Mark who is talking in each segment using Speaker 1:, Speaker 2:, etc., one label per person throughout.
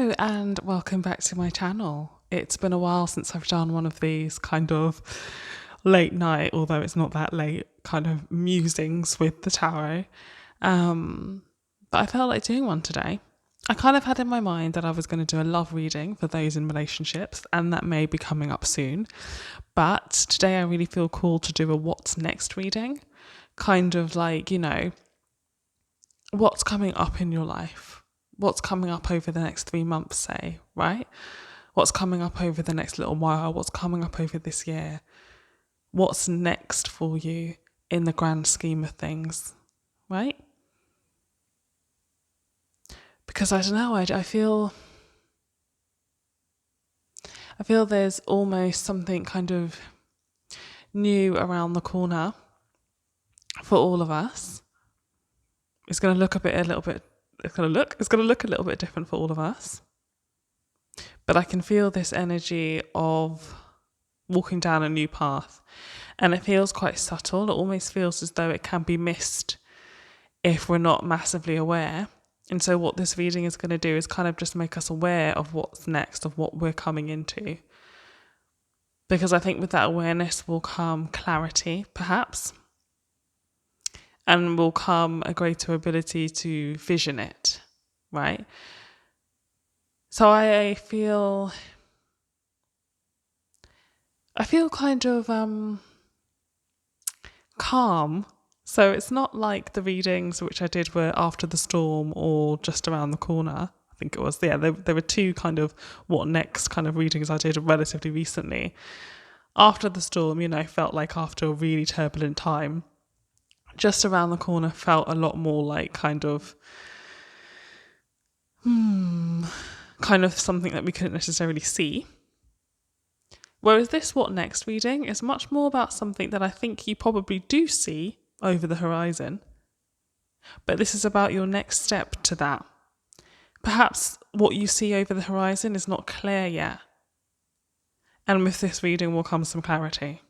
Speaker 1: Hello and welcome back to my channel. It's been a while since I've done one of these kind of late night, although it's not that late, kind of musings with the tarot. But I felt like doing one today. I kind of had in my mind that I was going to do a love reading for those in relationships, and that may be coming up soon. But today I really feel called to do a what's next reading, kind of like, what's coming up in your life. What's coming up over the next 3 months, say, right? What's coming up over the next little while? What's coming up over this year? What's next for you in the grand scheme of things, right? Because I don't know, I feel there's almost something kind of new around the corner for all of us. It's going to look a little bit different for all of us. But I can feel this energy of walking down a new path. And it feels quite subtle. It almost feels as though it can be missed if we're not massively aware. And so what this reading is going to do is kind of just make us aware of what's next, of what we're coming into. Because I think with that awareness will come clarity, perhaps. And will come a greater ability to vision it, right? So I feel kind of calm. So it's not like the readings which I did were after the storm or just around the corner. I think it was, there were two kind of what next kind of readings I did relatively recently. After the storm, felt like after a really turbulent time. Just around the corner felt a lot more like kind of something that we couldn't necessarily see. Whereas this what next reading is much more about something that I think you probably do see over the horizon. But this is about your next step to that. Perhaps what you see over the horizon is not clear yet. And with this reading will come some clarity.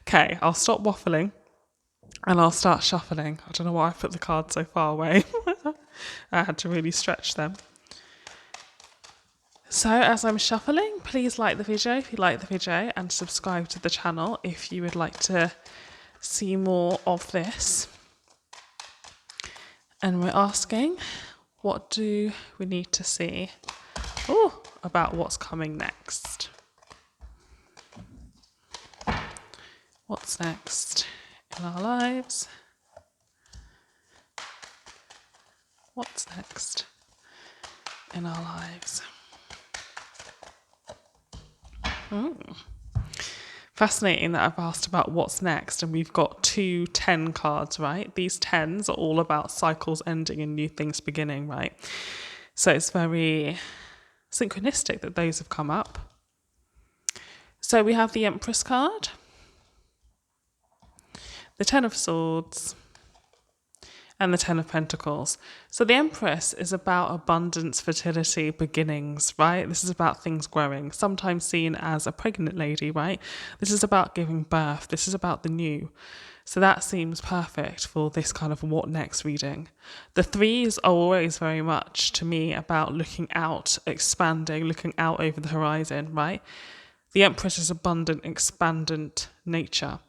Speaker 1: Okay, I'll stop waffling and I'll start shuffling. I don't know why I put the cards so far away. I had to really stretch them. So as I'm shuffling, please like the video if you like the video and subscribe to the channel if you would like to see more of this. And we're asking, what do we need to see about what's coming next? What's next in our lives? What's next in our lives? Fascinating that I've asked about what's next and we've got 2 10 cards, right? These 10s are all about cycles ending and new things beginning, right? So it's very synchronistic that those have come up. So we have the Empress card, the 10 of Swords, and the 10 of Pentacles. So the Empress is about abundance, fertility, beginnings, right? This is about things growing, sometimes seen as a pregnant lady, right? This is about giving birth. This is about the new. So that seems perfect for this kind of what next reading. The 3s are always very much, to me, about looking out, expanding, looking out over the horizon, right? The Empress is abundant, expandant nature.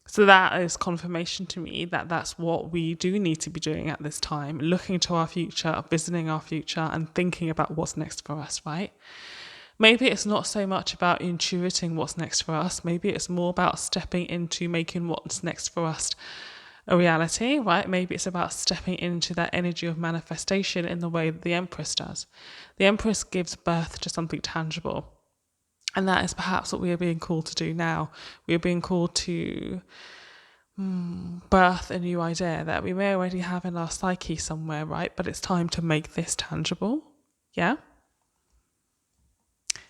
Speaker 1: So that is confirmation to me that that's what we do need to be doing at this time, looking to our future, visiting our future and thinking about what's next for us, right? Maybe it's not so much about intuiting what's next for us. Maybe it's more about stepping into making what's next for us a reality, right? Maybe it's about stepping into that energy of manifestation in the way that the Empress does. The Empress gives birth to something tangible. And that is perhaps what we are being called to do now. We are being called to birth a new idea that we may already have in our psyche somewhere, right? But it's time to make this tangible. Yeah?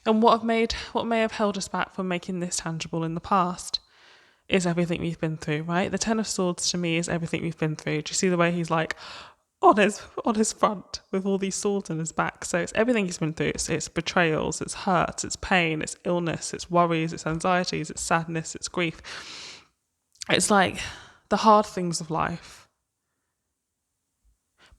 Speaker 1: And what may have held us back from making this tangible in the past is everything we've been through, right? The 10 of Swords to me is everything we've been through. Do you see the way he's like on his front with all these swords in his back? So it's everything he's been through. It's betrayals, it's hurts, it's pain, it's illness, it's worries, it's anxieties, it's sadness, it's grief. It's like the hard things of life.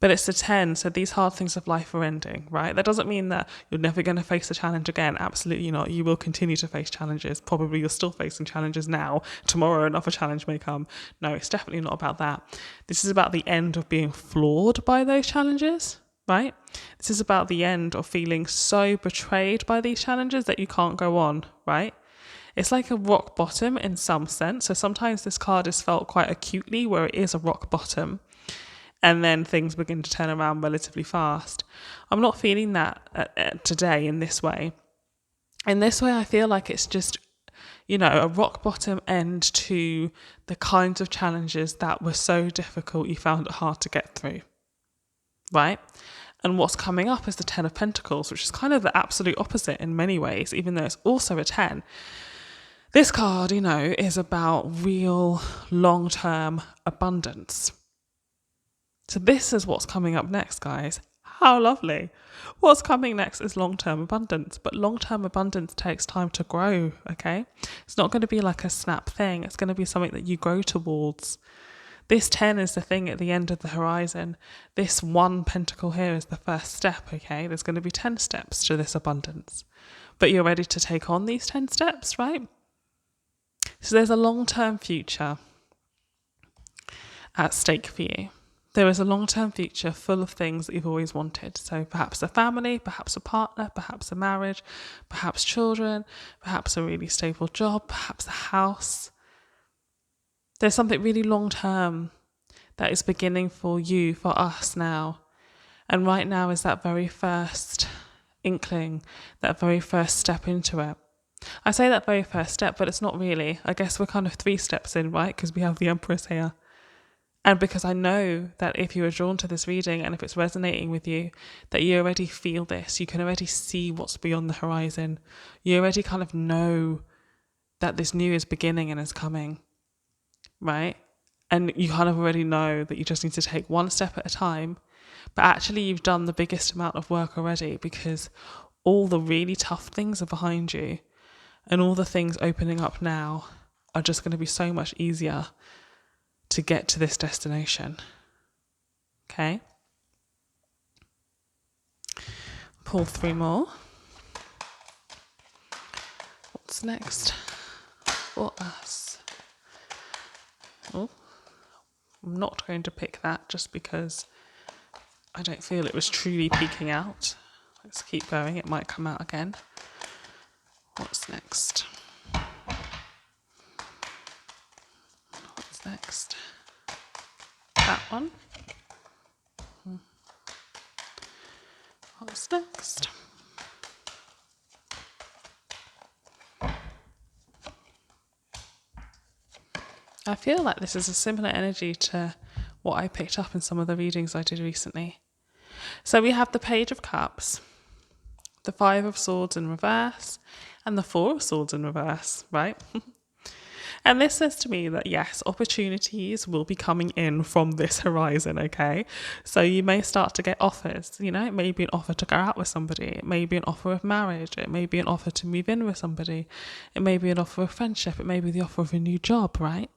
Speaker 1: But it's the 10, so these hard things of life are ending, right? That doesn't mean that you're never going to face a challenge again. Absolutely not. You will continue to face challenges. Probably you're still facing challenges now. Tomorrow another challenge may come. No, it's definitely not about that. This is about the end of being flawed by those challenges, right? This is about the end of feeling so betrayed by these challenges that you can't go on, right? It's like a rock bottom in some sense. So sometimes this card is felt quite acutely where it is a rock bottom, and then things begin to turn around relatively fast. I'm not feeling that today in this way. In this way, I feel like it's just, a rock bottom end to the kinds of challenges that were so difficult you found it hard to get through, right? And what's coming up is the 10 of Pentacles, which is kind of the absolute opposite in many ways, even though it's also a 10. This card, is about real long-term abundance. So this is what's coming up next, guys. How lovely. What's coming next is long-term abundance, but long-term abundance takes time to grow, okay? It's not going to be like a snap thing. It's going to be something that you grow towards. This 10 is the thing at the end of the horizon. This 1 pentacle here is the first step, okay? There's going to be 10 steps to this abundance. But you're ready to take on these 10 steps, right? So there's a long-term future at stake for you. There is a long-term future full of things that you've always wanted. So perhaps a family, perhaps a partner, perhaps a marriage, perhaps children, perhaps a really stable job, perhaps a house. There's something really long-term that is beginning for you, for us now. And right now is that very first inkling, that very first step into it. I say that very first step, but it's not really. I guess we're kind of 3 steps in, right? Because we have the Empress here. And because I know that if you are drawn to this reading and if it's resonating with you, that you already feel this. You can already see what's beyond the horizon. You already kind of know that this new is beginning and is coming, right? And you kind of already know that you just need to take 1 step at a time. But actually you've done the biggest amount of work already, because all the really tough things are behind you. And all the things opening up now are just going to be so much easier to get to this destination. Okay? Pull 3 more. What's next for us? Oh, I'm not going to pick that just because I don't feel it was truly peeking out. Let's keep going. It might come out again. What's next? What's next? That one. What's next? I feel like this is a similar energy to what I picked up in some of the readings I did recently. So we have the Page of Cups, the 5 of Swords in reverse, and the 4 of Swords in reverse, right? And this says to me that yes, opportunities will be coming in from this horizon, okay? So you may start to get offers, it may be an offer to go out with somebody. It may be an offer of marriage. It may be an offer to move in with somebody. It may be an offer of friendship. It may be the offer of a new job, right?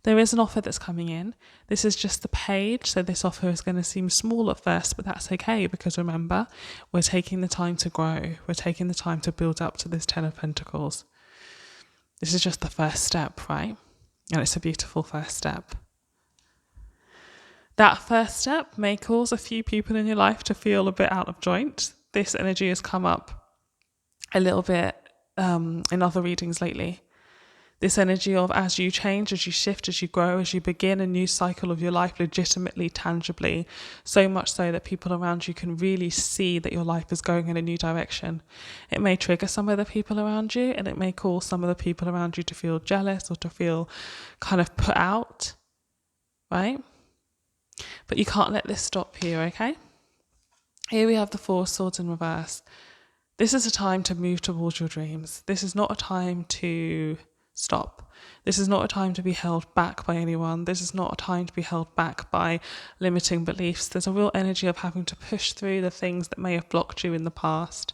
Speaker 1: There is an offer that's coming in. This is just the page, so this offer is going to seem small at first, but that's okay, because remember, we're taking the time to grow. We're taking the time to build up to this 10 of Pentacles. This is just the first step, right? And it's a beautiful first step. That first step may cause a few people in your life to feel a bit out of joint. This energy has come up a little bit in other readings lately. This energy of as you change, as you shift, as you grow, as you begin a new cycle of your life legitimately, tangibly, so much so that people around you can really see that your life is going in a new direction. It may trigger some of the people around you, and it may cause some of the people around you to feel jealous or to feel kind of put out, right? But you can't let this stop here, okay? Here we have the 4 swords in reverse. This is a time to move towards your dreams. This is not a time to stop. This is not a time to be held back by anyone. This is not a time to be held back by limiting beliefs. There's a real energy of having to push through the things that may have blocked you in the past.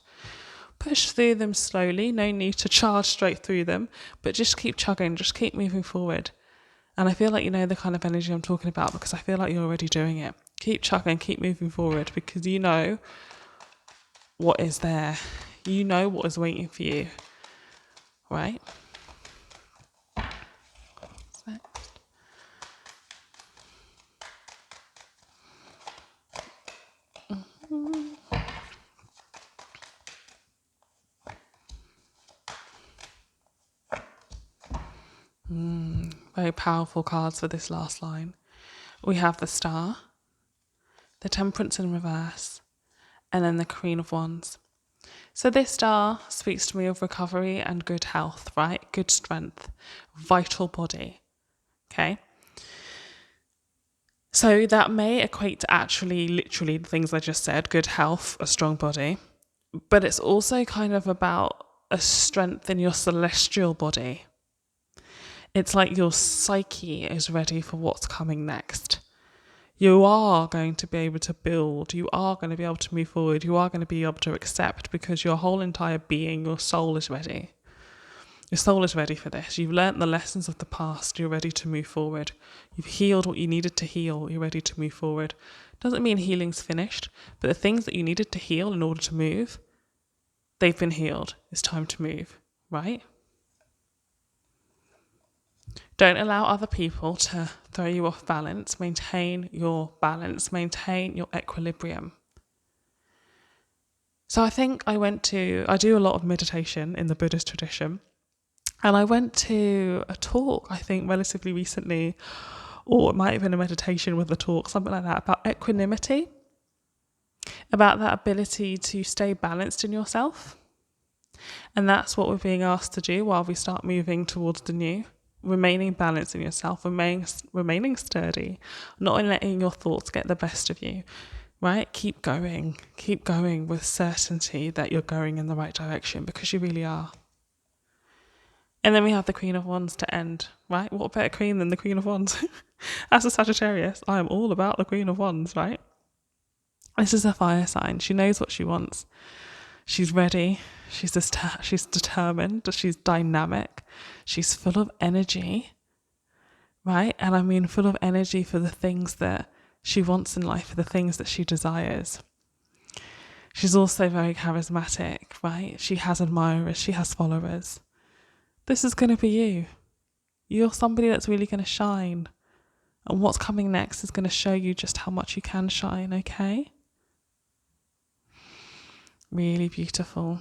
Speaker 1: Push through them slowly. No need to charge straight through them, but just keep chugging, just keep moving forward. And I feel like you know the kind of energy I'm talking about, because I feel like you're already doing it. Keep chugging, keep moving forward, because you know what is there. You know what is waiting for you, right? Very powerful cards for this last line. We have the Star, the Temperance in reverse, and then the Queen of Wands. So this star speaks to me of recovery and good health, right? Good strength, vital body. Okay. So that may equate to actually literally the things I just said, good health, a strong body, but it's also kind of about a strength in your celestial body. It's like your psyche is ready for what's coming next. You are going to be able to build, you are going to be able to move forward, you are going to be able to accept, because your whole entire being, your soul is ready. Your soul is ready for this. You've learnt the lessons of the past, you're ready to move forward. You've healed what you needed to heal, you're ready to move forward. Doesn't mean healing's finished, but the things that you needed to heal in order to move, they've been healed. It's time to move, right? Don't allow other people to throw you off balance. Maintain your balance, maintain your equilibrium. So I think I do a lot of meditation in the Buddhist tradition. And I went to a talk, I think relatively recently, or it might have been a meditation with a talk, something like that, about equanimity, about that ability to stay balanced in yourself. And that's what we're being asked to do while we start moving towards the new. Remaining balanced in yourself, remaining sturdy, not letting your thoughts get the best of you, right? Keep going with certainty that you're going in the right direction, because you really are. And then we have the Queen of Wands to end, right? What better queen than the Queen of Wands? As a Sagittarius, I am all about the Queen of Wands, right? This is a fire sign. She knows what she wants. She's ready. She's determined. She's dynamic. She's full of energy, right? And I mean full of energy for the things that she wants in life, for the things that she desires. She's also very charismatic, right? She has admirers. She has followers. This is going to be you. You're somebody that's really going to shine. And what's coming next is going to show you just how much you can shine, okay? Really beautiful.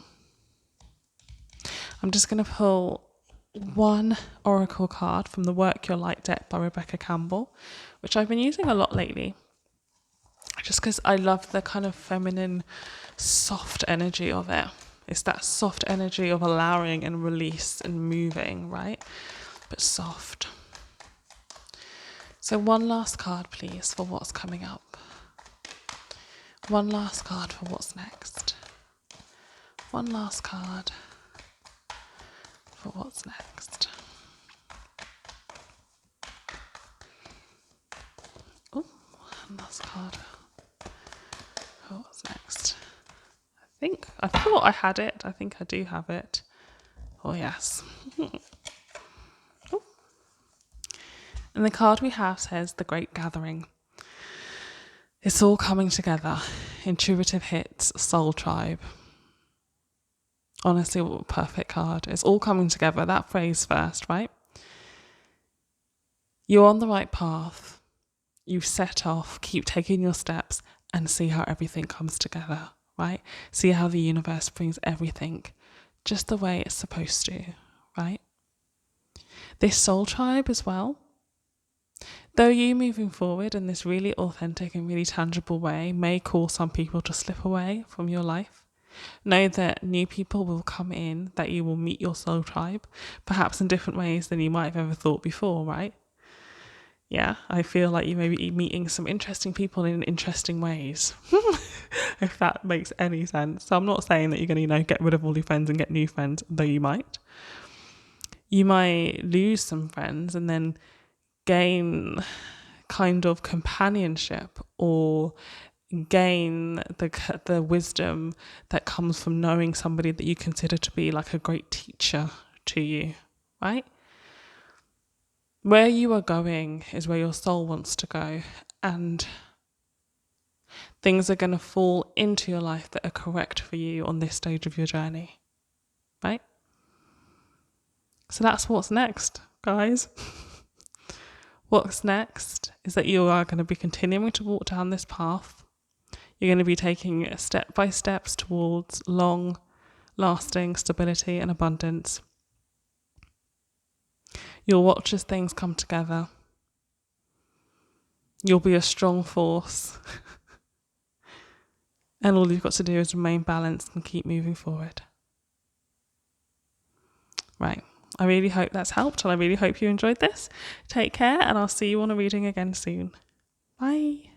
Speaker 1: I'm just going to pull one oracle card from the Work Your Light deck by Rebecca Campbell, which I've been using a lot lately, just because I love the kind of feminine, soft energy of it. It's that soft energy of allowing and release and moving, right? But soft. So one last card, please, for what's coming up. One last card for what's next. One last card for what's next. Oh, one last card for what's next. I thought I had it. I think I do have it. Oh, yes. Oh. And the card we have says The Great Gathering. It's all coming together. Intuitive hits, Soul Tribe. Honestly, what a perfect card. It's all coming together. That phrase first, right? You're on the right path. You've set off. Keep taking your steps and see how everything comes together, right? See how the universe brings everything just the way it's supposed to, right? This Soul Tribe as well. Though you moving forward in this really authentic and really tangible way may cause some people to slip away from your life, know that new people will come in, that you will meet your soul tribe, perhaps in different ways than you might have ever thought before, right? Yeah, I feel like you may be meeting some interesting people in interesting ways, if that makes any sense. So I'm not saying that you're going to, get rid of all your friends and get new friends, though you might. You might lose some friends and then gain kind of companionship, or gain the wisdom that comes from knowing somebody that you consider to be like a great teacher to you, right? Where you are going is where your soul wants to go, and Things are going to fall into your life that are correct for you on this stage of your journey, right? So that's what's next, guys. What's next is that you are going to be continuing to walk down this path. You're going to be taking step by steps towards long lasting stability and abundance. You'll watch as things come together. You'll be a strong force. And all you've got to do is remain balanced and keep moving forward. Right. I really hope that's helped, and I really hope you enjoyed this. Take care, and I'll see you on a reading again soon. Bye.